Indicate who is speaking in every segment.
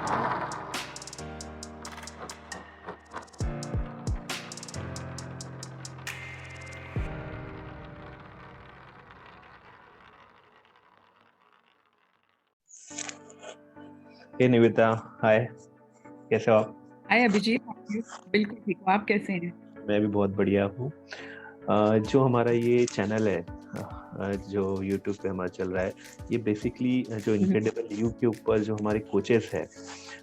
Speaker 1: हे निविता, हाय, कैसे हो आप?
Speaker 2: हाय अभिजीत, बिल्कुल ठीक हूँ। आप कैसे हैं?
Speaker 1: मैं भी बहुत बढ़िया हूँ। जो हमारा ये चैनल है, जो यूट्यूब पे हमारा चल रहा है, ये बेसिकली जो इनक्रेडिबल यू के ऊपर जो हमारे कोचेस हैं,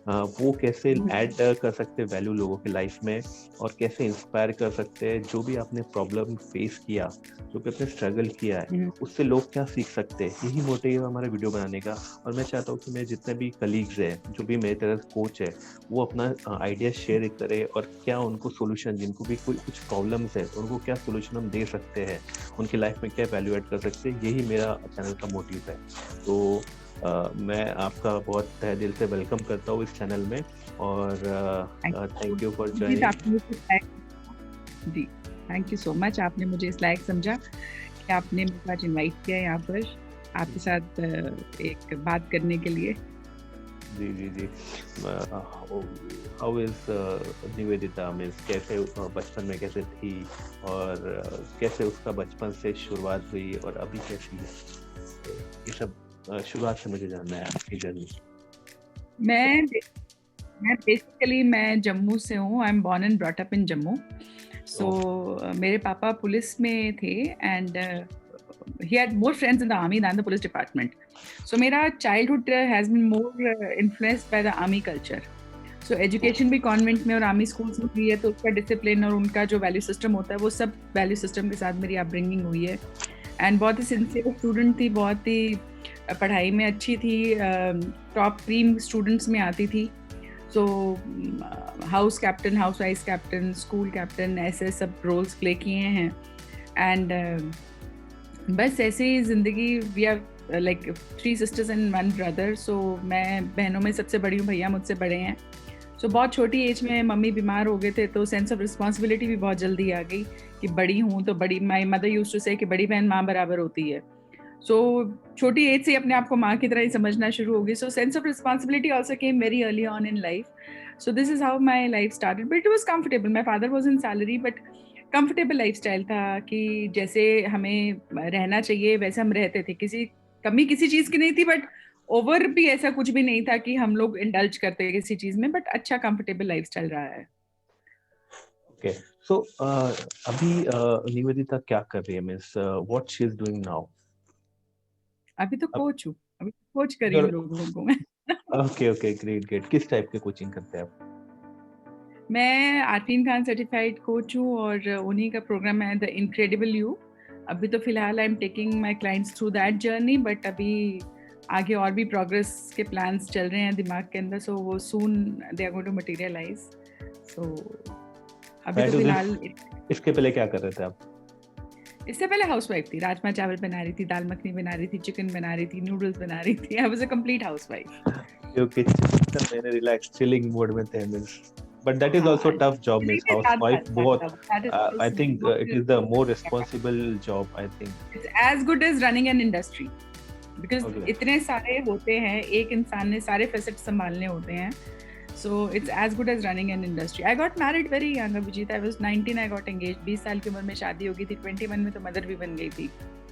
Speaker 1: वो कैसे ऐड कर सकते हैं वैल्यू लोगों की लाइफ में, और कैसे इंस्पायर कर सकते हैं। जो भी आपने प्रॉब्लम फेस किया, जो भी आपने स्ट्रगल किया है, उससे लोग क्या सीख सकते हैं, यही मोटिव है हमारा वीडियो बनाने का। और मैं चाहता हूँ कि मेरे जितने भी कलीग्स हैं, जो भी मेरे तरह कोच है, वो अपना आइडिया शेयर करें, और क्या उनको सोल्यूशन, जिनको भी कोई कुछ प्रॉब्लम्स है तो उनको क्या सोल्यूशन हम दे सकते हैं, उनकी लाइफ में क्या वैल्यू ऐड कर सकते हैं। यही मेरा चैनल का मोटिव है। तो मैं आपका बहुत तहे दिल से वेलकम करता हूँ इस चैनल में, और थैंक यू फॉर ज्वाइनिंग।
Speaker 2: जी, थैंक यू सो मच। आपने मुझे इस लायक समझा कि आपने मुझे आज इनवाइट किया यहाँ पर आपके साथ एक बात करने के लिए।
Speaker 1: जी जी जी। हाउ इज निवेदिता, मीन्स कैसे बचपन में कैसे थी, और कैसे उसका बचपन से शुरुआत हुई और अभी कैसी है, तो ये सब शुरुआत से मुझे जानना है आपकी जर्नी।
Speaker 2: मैं बेसिकली मैं जम्मू से हूँ। I am born and brought up in Jammu. So मेरे पापा पुलिस में थे and he had more friends in the army than the police department. So मेरा childhood has been more influenced by the army culture. So education भी convent में और army schools में हुई है, तो उसका डिसिप्लिन और उनका जो वैल्यू सिस्टम होता है वो सब वैल्यू सिस्टम के साथ मेरी अपब्रिंगिंग हुई है। एंड बहुत ही सिंसियर स्टूडेंट थी, बहुत ही पढ़ाई में अच्छी थी, टॉप क्रीम स्टूडेंट्स में आती थी। So house captain, house vice captain, school captain, ऐसे सब रोल्स प्ले किए हैं। एंड बस ऐसे ही ज़िंदगी। We are like 3 sisters and 1 brother. So मैं बहनों में सबसे बड़ी हूँ, भैया मुझसे बड़े हैं। सो बहुत छोटी एज में मम्मी बीमार हो गए थे, तो सेंस ऑफ रिस्पॉन्सिबिलिटी भी बहुत जल्दी आ गई कि बड़ी हूँ तो बड़ी। माई मदर यूज्ड टू से कि बड़ी बहन माँ बराबर होती है। सो छोटी एज से अपने आप को माँ की तरह ही समझना शुरू हो गई। So sense of responsibility also came very early on in life. So this is how my life started, but it was comfortable. My father was in salary, but comfortable lifestyle था कि जैसे हमें रहना चाहिए वैसे हम रहते थे। किसी कमी किसी चीज की नहीं थी, बट ओवर भी ऐसा कुछ भी नहीं था कि हम लोग इंडल्ज करते किसी चीज में। बट अच्छा कंफर्टेबल लाइफस्टाइल रहा है।
Speaker 1: ओके, सो अभी निवेदिता क्या कर रही है, means what she is doing now?
Speaker 2: अभी तो कोच हूँ, अभी तो कोच कर रही हूँ लोगों को मैं।
Speaker 1: Okay okay, great great. किस टाइप के कोचिंग करते हैं आप?
Speaker 2: मैं आरफीन खान सर्टिफाइड कोच हूँ और उन्हीं का प्रोग्राम है द इनक्रेडिबल यू। अभी तो फिलहाल I am taking my clients through that journey, but अभी आगे और भी प्रोग्रेस के प्लान्स चल रहे हैं दिमाग के अंदर। सो वो soon they are going to materialise. So अभी तो फिलहाल।
Speaker 1: इसके पहले क्या कर रहे थे आप?
Speaker 2: इससे पहले हाउसवाइफ थी। राजमा चावल बना रही थी, दाल मखनी बना रही थी, चिकन बना रही थी, नूडल्स बना रही थी। I was a complete housewife.
Speaker 1: क्योंकि मैंने रिलैक्स चिलिंग मोड में थे, means but that is also
Speaker 2: हाँ,
Speaker 1: tough job, means housewife both.
Speaker 2: that
Speaker 1: I
Speaker 2: is
Speaker 1: think it is the more responsible job, I think.
Speaker 2: It's as good as running an industry because
Speaker 1: Okay.
Speaker 2: इतने सारे होते हैं, एक इंसान ने सारे facet संभालने होते हैं। So it's as good as running an industry. I got married very young, Abhijit. I was 19, I got engaged. 20 साल की उम्र में शादी हो गई थी। 21 में तो मदर भी बन गई थी।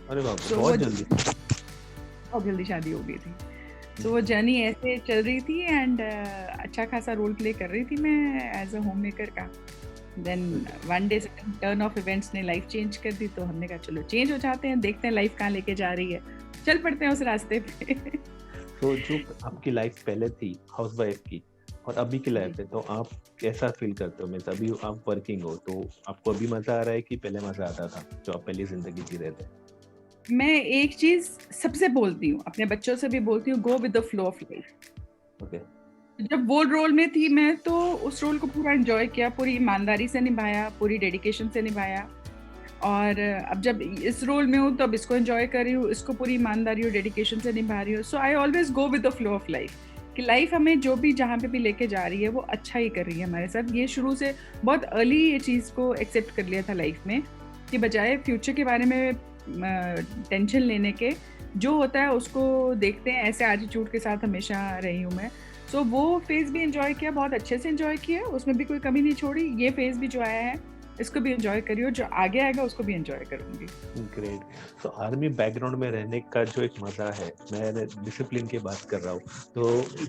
Speaker 1: अरे बाप रे,
Speaker 2: So
Speaker 1: बहुत जल्दी।
Speaker 2: बहुत जल्दी शादी हो गई थी। तो वो जर्नी ऐसे चल रही थी एंड अच्छा खासा रोल प्ले कर रही थी मैं एज अ होम मेकर का। Then one day turn of events ने लाइफ चेंज कर दी, तो हमने कहा चलो चेंज हो जाते हैं, देखते हैं लाइफ कहाँ लेके जा रही है, चल पड़ते हैं उस रास्ते पे।
Speaker 1: तो जो आपकी लाइफ पहले थी हाउसवाइफ की और अभी की लाइफ है, तो आप कैसा फील करते हो? मीन्स अभी आप वर्किंग हो, तो आपको अभी मजा आ रहा है कि पहले मजा आता था जो आप पहली जिंदगी जी रहे थे?
Speaker 2: मैं एक चीज सबसे बोलती हूँ, अपने बच्चों से भी बोलती हूँ, गो with the flow of life.
Speaker 1: Okay.
Speaker 2: जब वो रोल में थी मैं, तो उस रोल को पूरा एंजॉय किया, पूरी ईमानदारी से निभाया, पूरी डेडिकेशन से निभाया। और अब जब इस रोल में हूँ तो अब इसको एंजॉय कर रही हूँ, इसको पूरी ईमानदारी और डेडिकेशन से निभा रही हूँ। So I always go with the flow of life कि लाइफ हमें जो भी जहाँ पे भी लेके जा रही है वो अच्छा ही कर रही है हमारे साथ। ये शुरू से बहुत अर्ली ये चीज़ को एक्सेप्ट कर लिया था लाइफ में कि बजाय फ्यूचर के बारे में टेंशन लेने के, जो होता है उसको देखते हैं, ऐसे एटीट्यूड के साथ हमेशा रही हूँ मैं। सो वो फेज़ भी एंजॉय किया, बहुत अच्छे से एंजॉय किया, उसमें भी कोई कमी नहीं छोड़ी। ये फेज़ भी जो आया है इसको भी एंजॉय करिए, और जो आगे आएगा उसको भी एंजॉय करूँगी।
Speaker 1: ग्रेट। तो आर्मी बैकग्राउंड में रहने का जो एक मजा है, मैं डिसिप्लिन की बात कर रहा हूँ, तो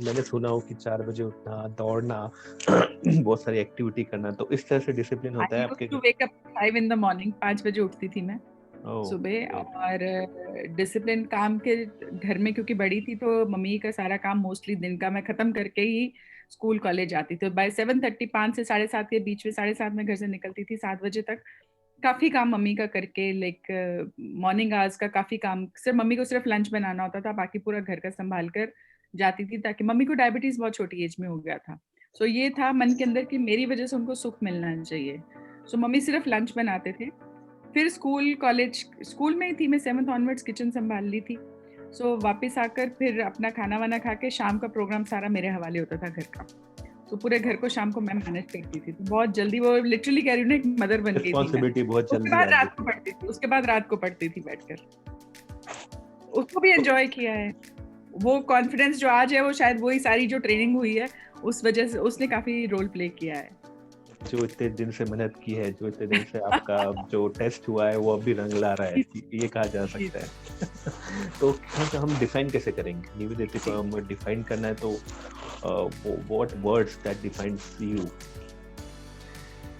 Speaker 1: मैंने सुना हो कि 4 बजे उठना, दौड़ना, बहुत सारी एक्टिविटी करना, तो इस तरह से डिसिप्लिन होता
Speaker 2: आई
Speaker 1: है
Speaker 2: यूज्ड
Speaker 1: आपके
Speaker 2: टू
Speaker 1: घर?
Speaker 2: Wake up 5 in the morning, 5 बजे उठती थी मैं
Speaker 1: ओह
Speaker 2: सुबह।
Speaker 1: ग्रेट।
Speaker 2: और डिसिप्लिन काम के घर में क्योंकि बड़ी थी, तो मम्मी का सारा काम मोस्टली दिन का मैं खत्म करके ही स्कूल कॉलेज जाती थी। बाय 7:30, 5 से 7:30 के बीच में, 7:30 में घर से निकलती थी, 7 बजे तक काफी काम मम्मी का करके, लाइक मॉर्निंग आवर्स का काफी काम, सिर्फ मम्मी को सिर्फ लंच बनाना होता था, बाकी पूरा घर का संभाल कर जाती थी, ताकि मम्मी को डायबिटीज बहुत छोटी एज में हो गया था। सो ये था मन के अंदर कि मेरी वजह से उनको सुख मिलना चाहिए। सो मम्मी सिर्फ लंच बनाते थे। फिर स्कूल कॉलेज, स्कूल में ही थी मैं, 7th ऑनवर्ड्स किचन संभाल ली थी। सो वापस आकर फिर अपना खाना वाना खा के शाम का प्रोग्राम सारा मेरे हवाले होता था घर का। तो पूरे घर को शाम को मैं मैनेज करती थी, तो बहुत जल्दी, वो लिटरली कह रही हूँ ना, एक मदर बन गई थी मैं।
Speaker 1: रिस्पॉन्सिबिलिटी बहुत
Speaker 2: उसके
Speaker 1: जल्दी
Speaker 2: बाद
Speaker 1: आ गई
Speaker 2: रात को
Speaker 1: थी।
Speaker 2: पढ़ती थी, उसके बाद रात को पढ़ती थी बैठकर। उसको भी
Speaker 1: तो
Speaker 2: एंजॉय किया है। वो कॉन्फिडेंस जो आज है, वो शायद वही सारी जो ट्रेनिंग हुई है उस वजह से उसने काफी रोल प्ले किया है।
Speaker 1: जो इतने दिन से मेहनत की है, जो इतने दिन से आपका जो टेस्ट हुआ है, वो अभी रंग ला रहा है,
Speaker 2: जी,
Speaker 1: ये कहा जा
Speaker 2: जी,
Speaker 1: सकता है। तो हम डिफाइन कैसे करेंगे न्यूबिलिटी
Speaker 2: जी।
Speaker 1: को? हम डिफाइन करना है तो what words that defines you?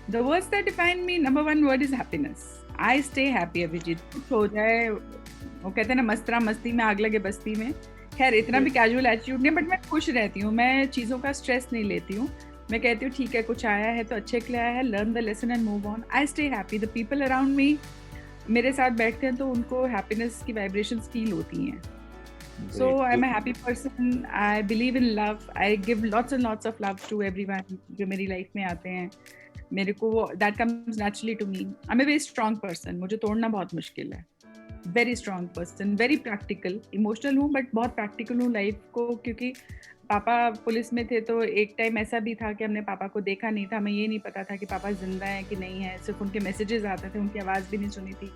Speaker 2: The words that define me, number one word is happiness. I stay happy Abhijit, कुछ हो जाए, वो कहते हैं ना, मस्तरा मस्ती में आग लगे बस्ती में। खैर इतना भी कैजुअल एटीट्यूड नहीं, बट मैं खुश रहती हूँ, मैं चीज़ों का स्ट्रेस नहीं लेती हूँ। मैं कहती हूँ ठीक है, कुछ आया है तो अच्छे के लिए आया है, learn the lesson and move on. I stay happy. The people around me मेरे साथ बैठते हैं तो उनको हैप्पीनेस की वाइब्रेशंस फील होती हैं। So I'm a happy person. I believe in love. I give lots and lots of love to everyone जो मेरी लाइफ में आते हैं। मेरे को वो that comes naturally to me. I'm a very strong person. मुझे तोड़ना बहुत मुश्किल है। Very strong person, very practical. Emotional हूँ but बहुत practical हूँ लाइफ को, क्योंकि पापा पुलिस में थे, तो एक टाइम ऐसा भी था कि हमने पापा को देखा नहीं था, हमें ये नहीं पता था कि पापा जिंदा हैं कि नहीं है, सिर्फ उनके मैसेजेस आते थे, उनकी आवाज़ भी नहीं सुनी थी।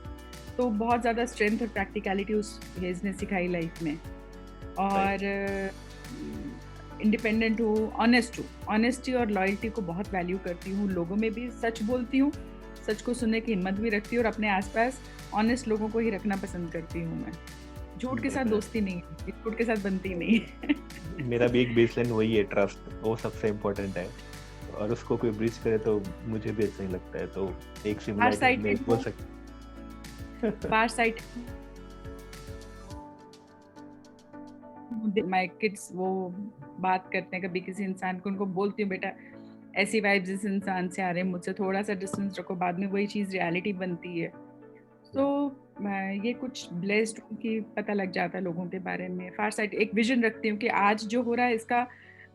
Speaker 2: तो बहुत ज़्यादा स्ट्रेंथ और प्रैक्टिकलिटी उस फेज ने सिखाई लाइफ में। और इंडिपेंडेंट हूँ, ऑनेस्ट हूँ, ऑनेस्टी और लॉयल्टी को बहुत वैल्यू करती हूँ। लोगों में भी सच बोलती हूँ, सच को सुनने की हिम्मत भी रखती हूँ, और अपने आसपास ऑनेस्ट लोगों को ही रखना पसंद करती हूँ मैं। झूठ के साथ दोस्ती नहीं है, झूठ के साथ बनती नहीं है।
Speaker 1: मेरा भी एक बेसलाइन वही है, ट्रस्ट, वो सबसे इम्पोर्टेंट है, और उसको कोई ब्रीच करे तो मुझे भी अच्छा नहीं लगता है। तो एक सिमिलरिटी में बोल सकते।
Speaker 2: फार साइड माय किड्स वो बात करते हैं कभी किसी इंसान को, उनको बोलती हूँ बेटा ऐसी वाइब्स इस इंसान से आ रहे हैं, मुझसे थोड़ा सा डिस्टेंस रखो, बाद में वही चीज़ रियलिटी बनती है। तो ये कुछ ब्लेस्ड हूँ कि पता लग जाता है लोगों के बारे में। फार साइड एक विजन रखती हूँ कि आज जो हो रहा है इसका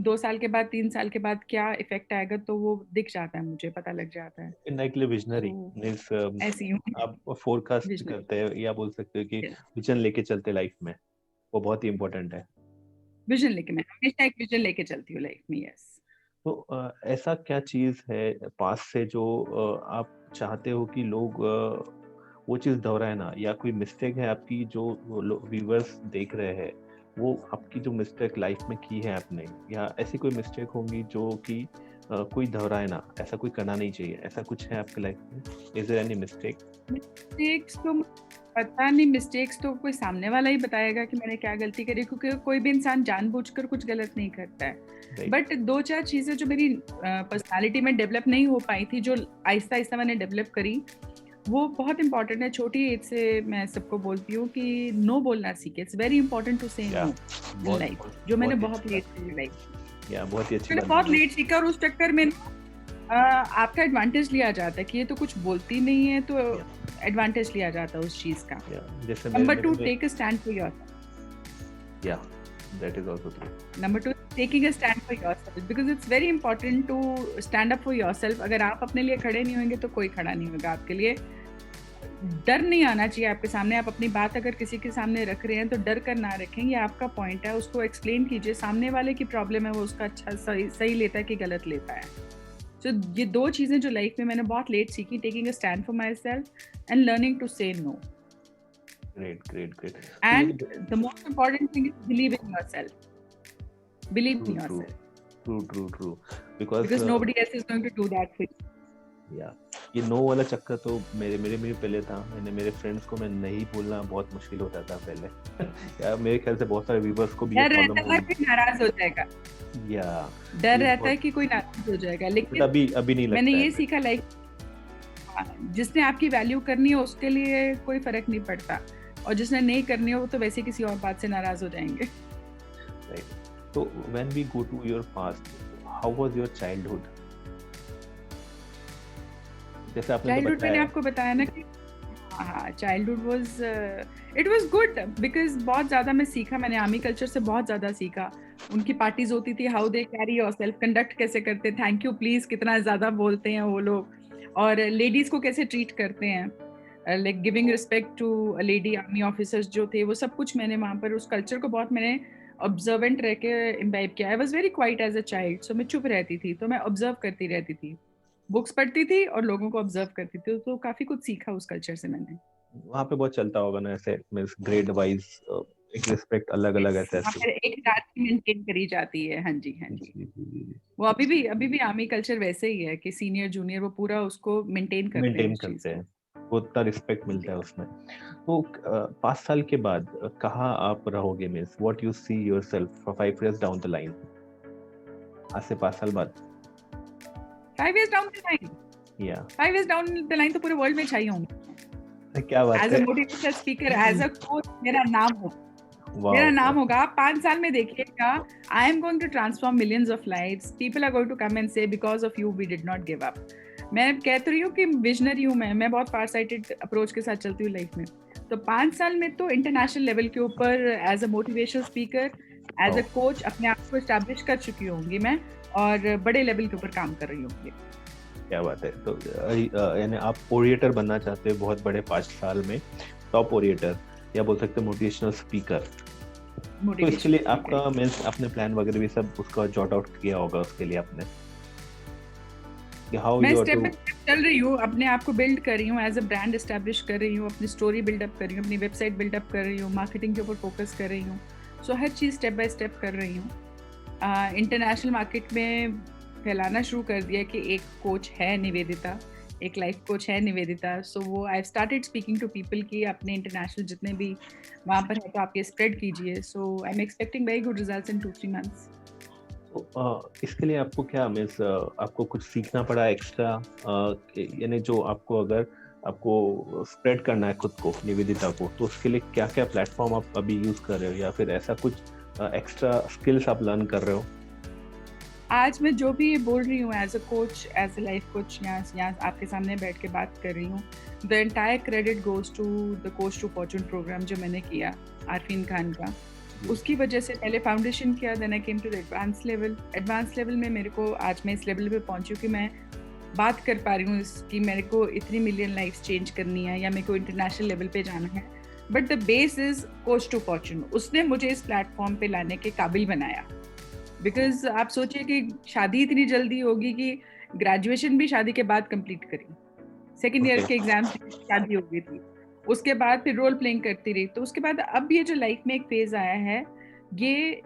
Speaker 2: 2 साल के बाद, 3 साल के बाद क्या इफेक्ट आएगा, तो वो दिख जाता है, मुझे पता लग जाता है।
Speaker 1: इनडायरेक्टली विजनरी
Speaker 2: तो
Speaker 1: मींस
Speaker 2: ऐसी हूँ
Speaker 1: आप फोरकास्ट
Speaker 2: विजनरी।
Speaker 1: करते हैं, या बोल सकते हो कि विजन लेके चलते लाइफ में, वो बहुत ही इम्पोर्टेंट है।
Speaker 2: विजन लेके, मैं हमेशा एक विजन लेके चलती हूँ लाइफ में। यस।
Speaker 1: तो ऐसा क्या चीज है पास से जो आप चाहते हो कि लोग वो चीज दोहराए ना, या कोई मिस्टेक है आपकी जो व्यूअर्स देख रहे हैं, वो आपकी जो मिस्टेक लाइफ में की है आपने, या ऐसी कोई मिस्टेक होंगी जो कि कोई दोहराए ना, ऐसा कोई करना नहीं चाहिए, ऐसा कुछ है आपके लाइफ में? Is there any mistake?
Speaker 2: Mistakes तो पता नहीं, मिस्टेक्स तो कोई सामने वाला ही बताएगा कि मैंने क्या गलती करी, क्योंकि कोई भी इंसान जानबूझकर कुछ गलत नहीं करता है। बट 2-4 चीजें जो मेरी पर्सनालिटी में डेवलप नहीं हो पाई थी, जो आहिस्ता आहिस्ता मैंने डेवलप करी, वो बहुत इंपॉर्टेंट है। छोटी एज से मैं सबको बोलती हूँ कि नो बोलना सीखे। It's very important to say no in life, जो मैंने बहुत लेट सीखी लाइफ।
Speaker 1: बहुत ही अच्छी
Speaker 2: मैंने बहुत लेट सीखा, और उस चक्कर में आपका एडवांटेज लिया जाता है कि ये तो कुछ बोलती नहीं है, तो एडवांटेज लिया जाता है उस चीज का। Number 2, take a stand for yourself.
Speaker 1: या that is also true.
Speaker 2: Number 2, taking a stand for yourself, because it's very important to stand up for yourself. अगर आप अपने लिए खड़े नहीं होंगे तो कोई खड़ा नहीं होगा आपके लिए। डर नहीं आना चाहिए आपके सामने। आप अपनी बात अगर किसी के सामने रख रहे हैं तो डर कर ना रखें, ये आपका पॉइंट है, उसको एक्सप्लेन कीजिए। सामने वाले की प्रॉब्लम है, वो उसका अच्छा सही लेता है कि गलत लेता है। So, ये 2 चीजें जो लाइफ में मैंने बहुत लेट सीखी, taking a stand for myself and learning to say no.
Speaker 1: great.
Speaker 2: And the most important thing is believe in yourself. Believe in yourself.
Speaker 1: True. Because
Speaker 2: nobody else is going to do that for you.
Speaker 1: ये no वाला चक्कर तो मेरे भी पहले था. मेरे friends को मैं नहीं बोलना बहुत मुश्किल होता था पहले. या मेरे ख्याल से बहुत सारे व्यूअर्स को भी ये प्रॉब्लम
Speaker 2: रहता है कि नाराज हो जाएगा. डर रहता है कि कोई नाराज हो जाएगा. लेकिन अभी नहीं लगता. मैंने ये सीखा लाइक जिसने आपकी वैल्यू करनी है उसके लिए कोई फर्क नहीं पड़ता, और जिसने नहीं करनी है वो तो वैसे किसी और बात से नाराज हो जाएंगे.
Speaker 1: So when we go to your past, how was your childhood? जैसे आपने
Speaker 2: childhood मैंने आपको बताया ना कि childhood was it was good because बहुत ज़्यादा मैं सीखा. मैंने आर्मी कल्चर से बहुत ज़्यादा सीखा. उनकी पार्टीज होती थी, how they carry yourself, conduct कैसे करते, थैंक यू प्लीज कितना ज़्यादा बोलते हैं वो लोग, और लेडीज़ को कैसे ट्रीट करते हैं, like giving respect to lady army officers जो थे, वो सब कुछ मैंने वहाँ पर उस कल्चर को बहुत मैंने ऑब्जर्वेंट रह के इम्बाइब किया. I was very quiet as a child, so मैं चुप रहती थी, तो मैं ऑब्जर्व करती रहती थी, बुक्स पढ़ती थी और लोगों को ऑब्जर्व करती थी, तो काफी कुछ सीखा उस कल्चर से मैंने. वहाँ पे बहुत चलता होगा ना ऐसे ग्रेड वाइज एक रिस्पेक्ट अलग-अलग ऐसे एक हिरार्की मेंटेन करी जाती है. हाँ जी. वो अभी भी आर्मी कल्चर वैसे ही है कि सीनियर जूनियर वो पूरा उसको मेंटेन करते हैं. वो उतना रिस्पेक्ट मिलता है उसमें. तो 5 साल के बाद कहाँ आप रहोगे, means what you see yourself for 5 years down the line? आज से 5 साल बाद 5 years down the line. 5 years down the line तो पूरे वर्ल्ड में छाई होंगी. क्या बात है. As a motivational speaker, as a coach मेरा नाम होगा. आप 5 साल में देखिएगा, I am going to transform millions of lives. People are going to come and say because of you we did not give up. मैं कहती रही हूँ कि विजनरी हूँ मैं बहुत फार साइटेड अप्रोच के साथ चलती हूँ लाइफ में. तो 5 साल में तो इंटरनेशनल लेवल के ऊपर as a motivational speaker, as a coach अपने आप को एस्टैब्लिश कर चुकी होंगी मैं, और बड़े लेवल के ऊपर काम कर रही होंगी. क्या बात है. तो यानी आप ओरिएटर बनना चाहते हो बहुत बड़े 5 साल में, टॉप ओरिएटर या बोल सकते हैं मोटिवेशनल स्पीकर. तो इसके लिए आपका मींस आपने प्लान वगैरह भी सब उसका जॉट आउट किया होगा उसके लिए आपने. मैं स्टेप बाय स्टेप चल रही हूँ, अपने आप को बिल्ड कर रही हूँ, एज अ ब्रांड एस्टैब्लिश कर रही हूँ, अपनी स्टोरी बिल्डअप कर रही हूँ, अपनी वेबसाइट बिल्डअप कर रही हूँ, मार्केटिंग के ऊपर फोकस कर रही हूँ. सो हर चीज़ स्टेप बाय स्टेप कर रही हूँ. इंटरनेशनल मार्केट में फैलाना शुरू कर दिया कि एक कोच है निवेदिता, एक लाइफ कोच है निवेदिता. सो वो I started speaking to people कि अपने इंटरनेशनल जितने भी वहाँ पर है तो आप ये स्प्रेड कीजिए. So I am expecting very good results in 2-3 months. इसके लिए आपको क्या मींस आपको कुछ सीखना पड़ा एक्स्ट्रा, यानी जो आपको अगर आपको स्प्रेड करना है खुद को, निवेदिता को, तो उसके लिए क्या क्या प्लेटफॉर्म आप अभी यूज कर रहे हो, या फिर ऐसा कुछ एक्स्ट्रा स्किल्स आप लर्न कर रहे हो? आज मैं जो भी बोल रही हूँ as a coach, as a life coach, यहाँ आपके सामने बैठ के बात कर रही हूँ, the entire credit goes to the coach to fortune programme जो मैंने किया आरफीन खान का. उसकी वजह से पहले फाउंडेशन किया, then I came to the advance level में मेरे को आज मैं इस लेवल पे पहुंची हूँ कि मैं बात कर पा रही हूँ कि मेरे को इतनी मिलियन लाइफ्स चेंज करनी है या मेरे को इंटरनेशनल लेवल पे जाना है. But the base is coach to fortune. उसने मुझे इस प्लेटफॉर्म पे लाने के काबिल बनाया. बिकॉज आप सोचिए कि शादी इतनी जल्दी होगी कि ग्रेजुएशन भी शादी के बाद कंप्लीट करी, सेकेंड ईयर के एग्जाम्स शादी हो गई थी, उसके बाद फिर रोल प्लेइंग करती रही. तो उसके बाद अब ये जो लाइफ में एक फेज आया है, ये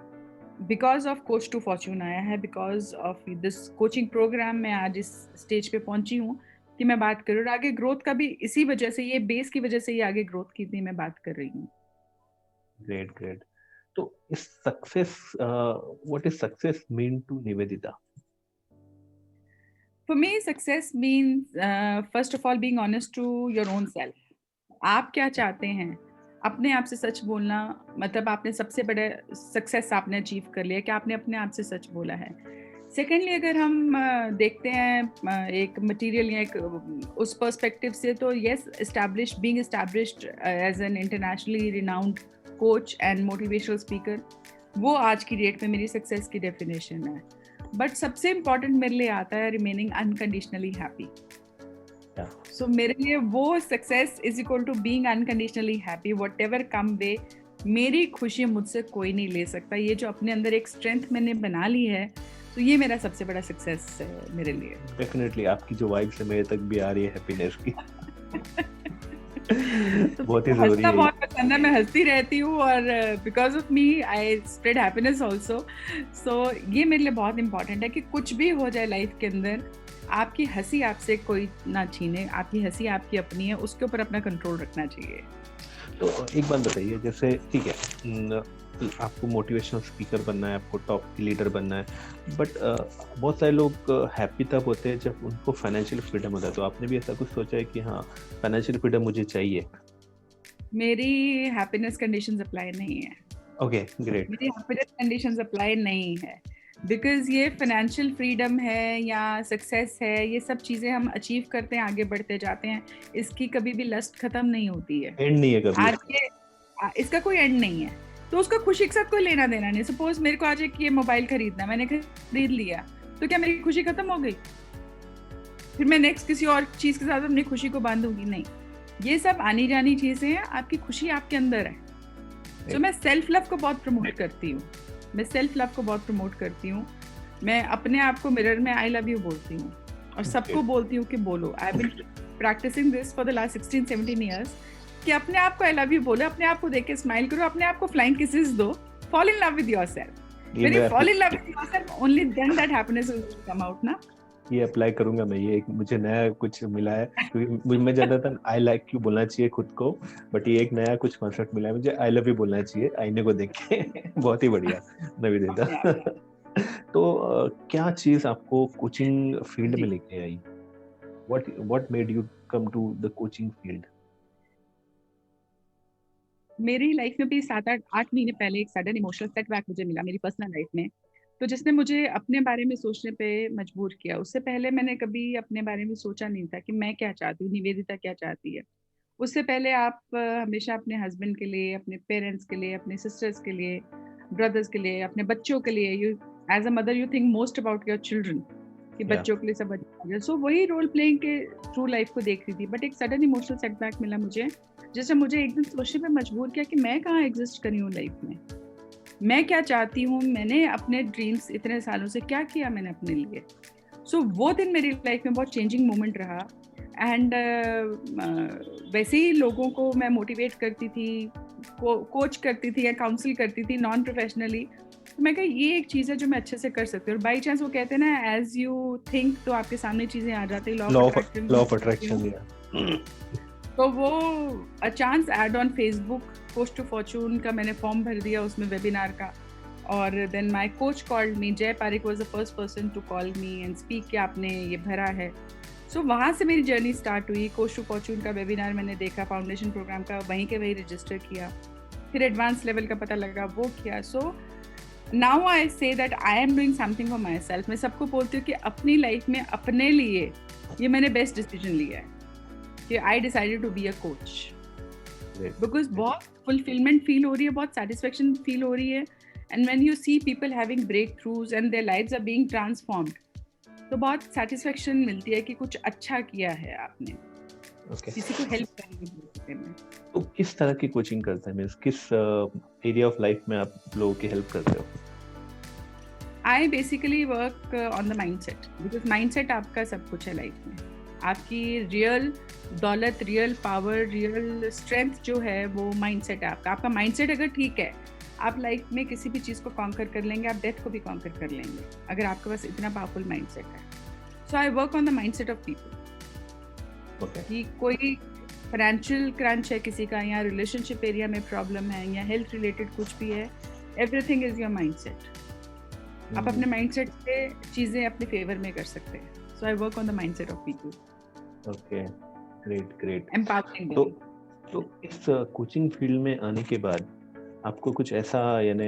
Speaker 2: because of coach to fortune आया है, because of this coaching programme में आज इस स्टेज पे पहुंची हूँ कि मैं बात करूँ. और आगे ग्रोथ का भी इसी वजह से, ये बेस की वजह से ही आगे ग्रोथ की थी मैं बात कर रही हूँ. ग्रेट. तो इस success, what is success mean to Nivedita? For me, success means first of all being honest to your own self. आप क्या चाहते हैं, अपने आप से सच बोलना. मतलब आपने सबसे बड़ा सक्सेस आपने अचीव कर लिया कि आपने अपने आप से सच बोला है. सेकेंडली अगर हम देखते हैं एक मटेरियल या एक उस पर्सपेक्टिव से, तो yes, being established as an internationally renowned coach and motivational speaker, वो आज की डेट में मेरी सक्सेस की डेफिनेशन है. बट सबसे इम्पॉर्टेंट मेरे लिए आता है रिमेनिंग अनकंडीशनली हैप्पी. सो मेरे लिए वो success is equal to being unconditionally happy. Whatever come way, मेरी खुशी मुझसे कोई नहीं ले सकता. ये जो अपने अंदर एक स्ट्रेंथ मैंने बना ली है, तो ये मेरा सबसे बड़ा सक्सेस है मेरे लिए. डेफिनेटली आपकी जो वाइब्स है मेरे तक भी आ रही है हैप्पीनेस की. तो
Speaker 1: बहुत ही
Speaker 2: मुझे
Speaker 1: ज़रूरी
Speaker 2: हँसना
Speaker 1: है ये।
Speaker 2: बहुत पसंद है, मैं हँसती रहती हूँ और because of me I spread happiness also. So ये मेरे लिए बहुत इम्पोर्टेंट है कि कुछ भी हो जाए लाइफ के अंदर, आपकी हँसी आपसे कोई ना छीने, आपकी हँसी आपकी अपनी है, उसके ऊपर अपना कंट्रोल रखना चाहिए।
Speaker 1: तो एक बात बताइए, जैसे ठीक है, आपको मोटिवेशनल स्पीकर बनना है, आपको टॉप लीडर बनना है, बट बहुत सारे लोग हैप्पी तब होते हैं जब उनको फाइनेंशियल फ्रीडम होता है। तो आपने भी ऐसा कुछ सोचा है कि हाँ, फाइनेंशियल फ्रीडम मुझे चाहिए?
Speaker 2: मेरी हैप्पीनेस कंडीशंस अप्लाई नहीं है।
Speaker 1: Okay, great.
Speaker 2: मेरी हैप्पीनेस कंडीशंस अप्लाई नहीं है, बिकॉज़ ये फाइनेंशियल फ्रीडम है या सक्सेस है, ये सब चीज़ें हम अचीव करते हैं, आगे बढ़ते जाते हैं, इसकी कभी भी लस्ट खत्म नहीं होती है।
Speaker 1: एंड नहीं है कभी
Speaker 2: आज
Speaker 1: इसका।
Speaker 2: ये इसका कोई एंड नहीं है, तो उसका खुशी के साथ कोई लेना देना नहीं। सपोज मेरे को आज एक ये मोबाइल खरीदना है, मैंने खरीद लिया, तो क्या मेरी खुशी खत्म हो गई? फिर मैं नेक्स्ट किसी और चीज़ के साथ अपनी खुशी को बांधूंगी? नहीं। ये सब आनी जानी चीज़ें हैं, आपकी खुशी आपके अंदर है। तो मैं सेल्फ लव को बहुत प्रमोट करती हूँ। मैं सेल्फ लव को बहुत प्रमोट करती हूँ। मैं अपने आप को मिरर में आई लव यू बोलती हूँ और सबको बोलती हूँ कि बोलो। I have been practising this for the last 16-17 years कि अपने आप को आई लव यू बोलो, अपने आप को देख के स्माइल करो, अपने आप को फ्लाइंग किसेस दो, fall in love with yourself.
Speaker 1: ये
Speaker 2: व्हेन यू
Speaker 1: मैं
Speaker 2: fall in love with yourself, only then that happiness will come out ना।
Speaker 1: ये अप्लाई करूंगा मैं। ये एक मुझे नया कुछ मिला है, क्योंकि मैं जानता था आई लाइक यू बोलना चाहिए खुद को, बट ये एक नया कुछ कॉन्सेप्ट मिला है मुझे, आई लव यू बोलना चाहिए आईने को देख के। बहुत ही बढ़िया
Speaker 2: अपने
Speaker 1: नविदिता।
Speaker 2: आप
Speaker 1: तो क्या चीज आपको कोचिंग फील्ड में
Speaker 2: जी।
Speaker 1: लेके आई? What made you come to the coaching field?
Speaker 2: मेरी लाइफ में भी 7-8 महीने पहले एक सडन इमोशनल सेटबैक मुझे मिला मेरी पर्सनल लाइफ में, तो जिसने मुझे अपने बारे में सोचने पे मजबूर किया। उससे पहले मैंने कभी अपने बारे में सोचा नहीं था कि मैं क्या चाहती हूँ, निवेदिता क्या चाहती है। उससे पहले आप हमेशा अपने हस्बैंड के लिए, अपने पेरेंट्स के लिए, अपने सिस्टर्स के लिए, ब्रदर्स के लिए, अपने बच्चों के लिए, you as a mother you think most about your children, कि
Speaker 1: या
Speaker 2: बच्चों के लिए सब अच्छा। सो वही रोल प्लेइंग के थ्रू लाइफ को देख रही थी, बट एक सडन इमोशनल सेटबैक मिला मुझे, जिसने मुझे एकदम सोचने पे मजबूर किया कि मैं कहाँ एग्जिस्ट करी हूँ लाइफ में, मैं क्या चाहती हूँ, मैंने अपने ड्रीम्स इतने सालों से क्या किया मैंने अपने लिए। सो वो दिन मेरी लाइफ में बहुत चेंजिंग मोमेंट रहा। एंड वैसे ही लोगों को मैं मोटिवेट करती थी, कोच करती थी या काउंसिल करती थी नॉन प्रोफेशनली। तो मैं कहा ये एक चीज़ है जो मैं अच्छे से कर सकती हूँ। और बाई चांस वो कहते हैं ना, एज यू थिंक तो आपके सामने चीज़ें आ जाती है, law of attraction.
Speaker 1: Law of attraction, या
Speaker 2: तो वो chance ad on Facebook, post to fortune का मैंने फॉर्म भर दिया उसमें वेबिनार का, और then my coach called me, Jay Pareek was the first person to call me and speak कि आपने ये भरा है। सो वहाँ से मेरी जर्नी स्टार्ट हुई। कोच टू फॉर्चून का वेबिनार मैंने देखा, फाउंडेशन प्रोग्राम का वहीं के वहीं रजिस्टर किया, फिर एडवांस लेवल का पता लगा, वो किया। So now I say that I am doing something for my self. मैं सबको बोलती हूँ कि अपनी लाइफ में अपने लिए ये मैंने बेस्ट डिसीजन लिया है कि I decided to be a coach, because बहुत फुलफिलमेंट फील हो रही है, बहुत सेटिस्फेक्शन फील हो रही है। And when you see people having breakthroughs and their lives are being transformed, तो बहुत सेटिस्फेक्शन मिलती है कि कुछ अच्छा किया है आपने,
Speaker 1: ओके।
Speaker 2: किसी को हेल्प करने में।
Speaker 1: तो किस तरह की कोचिंग करते हैं, मीन्स किस एरिया ऑफ लाइफ में आप लोगों की हेल्प करते हो?
Speaker 2: I basically work on the mindset, because mindset आपका सब कुछ है लाइफ में। आपकी रियल दौलत, रियल पावर, रियल स्ट्रेंथ जो है वो माइंडसेट है आपका। आपका माइंडसेट अगर ठीक है, आप लाइफ में किसी भी चीज़ को कॉन्कर कर लेंगे, आप डेथ को भी कॉन्कर कर लेंगे, अगर आपके पास इतना पावरफुल माइंडसेट है। So I work on the mindset of people. कि कोई फाइनेंशियल क्रंच है किसी का, या रिलेशनशिप एरिया में प्रॉब्लम है, या हेल्थ रिलेटेड कुछ भी है, एवरीथिंग इज योर माइंडसेट। आप अपने माइंडसेट से चीज़ें अपने फेवर में कर सकते हैं। So I work on the mindset of people.
Speaker 1: Okay, great great.
Speaker 2: Empowering.
Speaker 1: तो इस कोचिंग फील्ड में आने के बाद आपको कुछ ऐसा, यानी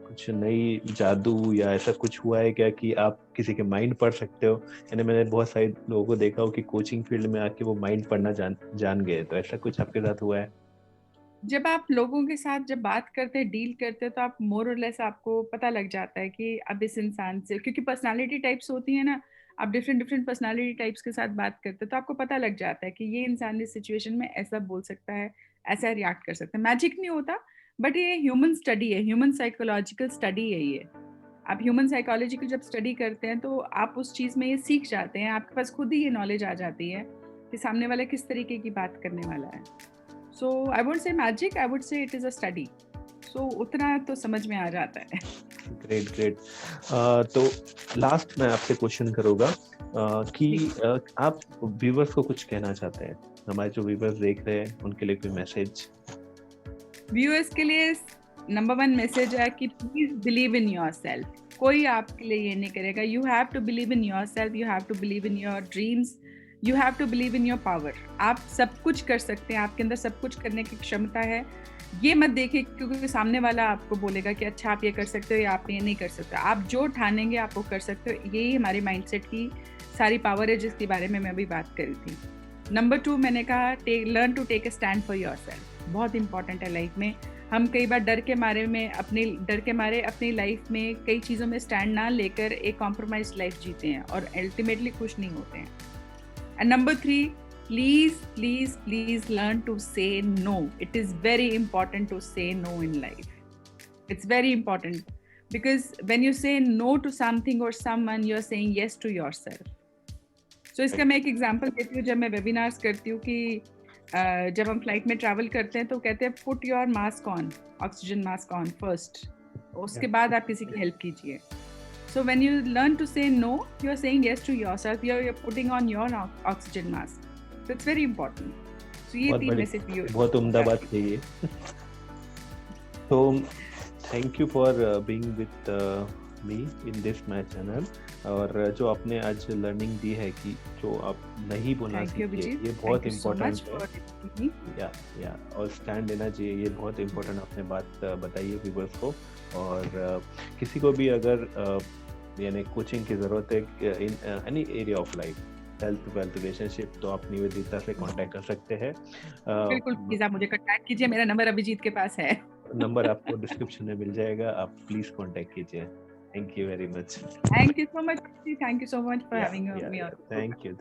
Speaker 1: कुछ नई जादू या ऐसा कुछ हुआ है क्या कि आप किसी के माइंड पढ़ सकते हो? यानी मैंने बहुत सारे लोगों को देखा हो कि कोचिंग फील्ड में आके वो माइंड पढ़ना जान गए, तो ऐसा कुछ आपके साथ हुआ है?
Speaker 2: जब आप लोगों के साथ जब बात करते हैं, डील करते हैं, तो आप मोर और लेस आपको पता लग जाता है कि अब इस इंसान से, क्योंकि पर्सनालिटी टाइप्स होती है ना, आप डिफरेंट डिफरेंट पर्सनालिटी टाइप्स के साथ बात करते हैं, तो आपको पता लग जाता है कि ये इंसान इस सिचुएशन में ऐसा बोल सकता है, ऐसा रिएक्ट कर सकता है। मैजिक नहीं होता, बट ये ह्यूमन स्टडी है, ह्यूमन साइकोलॉजिकल स्टडी है ये। आप ह्यूमन साइकोलॉजी की जब स्टडी करते हैं तो आप उस चीज़ में ये सीख जाते हैं, आपके पास खुद ही ये नॉलेज आ जाती है कि सामने वाला किस तरीके की बात करने वाला है। So I won't say magic, I would say it is a study. So उतना तो समझ में आ जाता है.
Speaker 1: Great great. तो लास्ट मैं आपसे क्वेश्चन करूँगा कि आप व्यूवर्स को कुछ कहना चाहते हैं, हमारे जो व्यूवर्स देख रहे हैं उनके लिए कोई मैसेज?
Speaker 2: व्यूअर्स के लिए नंबर 1 मैसेज है कि प्लीज बिलीव इन योरसेल्फ. कोई आपके लिए ये नहीं करेगा. You have to believe in yourself, you have to believe in your dreams, you have to believe in your power. आप सब कुछ कर सकते हैं, आपके अंदर सब कुछ करने की क्षमता है. ये मत देखिए क्योंकि सामने वाला आपको बोलेगा कि अच्छा आप ये कर सकते हो या आप ये नहीं कर सकते. आप जो ठानेंगे आप वो कर सकते हो. यही हमारी माइंडसेट की सारी पावर है जिसके बारे में मैं अभी बात कर रही थी. नंबर 2 मैंने कहा learn to take a stand for yourself. बहुत इंपॉर्टेंट है लाइफ में. हम कई बार डर के मारे अपनी लाइफ में कई चीज़ों में स्टैंड ना लेकर एक कॉम्प्रोमाइज लाइफ जीते हैं और अल्टीमेटली खुश नहीं होते हैं. And number 3, please learn to say no. It is very important to say no in life. It's very important because when you say no to something or someone, you're saying yes to yourself. So इसका मैं एक example देती हूँ. जब मैं webinars करती हूँ कि जब हम फ्लाइट में ट्रैवल करते हैं तो कहते हैं put your mask on, oxygen mask on first, उसके बाद आप किसी की हेल्प कीजिए. So when you learn to say no, you're saying yes to yourself. You're putting on your oxygen mask. So it's very important. So ये 3 message भी
Speaker 1: बहुत उम्दा बात है ये. तो thank you for being with me in this my channel. और जो आपने आज लर्निंग दी है कि जो आप नहीं बोलना सीखिए, ये बहुत इम्पोर्टेंट है. या और स्टैंड लेना चाहिए, ये बहुत इम्पोर्टेंट आपने बात बताई है व्यूअर्स को. और किसी को भी अगर यानी कोचिंग की ज़रूरत है in any area of life, health wealth relationship, तो आप निवेदिता से कांटेक्ट कर सकते हैं.
Speaker 2: बिल्कुल प्लीज आप मुझे कांटेक्ट कीजिए. मेरा नंबर अभिजीत के पास है.
Speaker 1: नंबर आपको डिस्क्रिप्शन में मिल जाएगा, आप प्लीज कांटेक्ट कीजिए. Thank you very much.
Speaker 2: Thank you so much. Thank you so much for having me on.
Speaker 1: Thank you.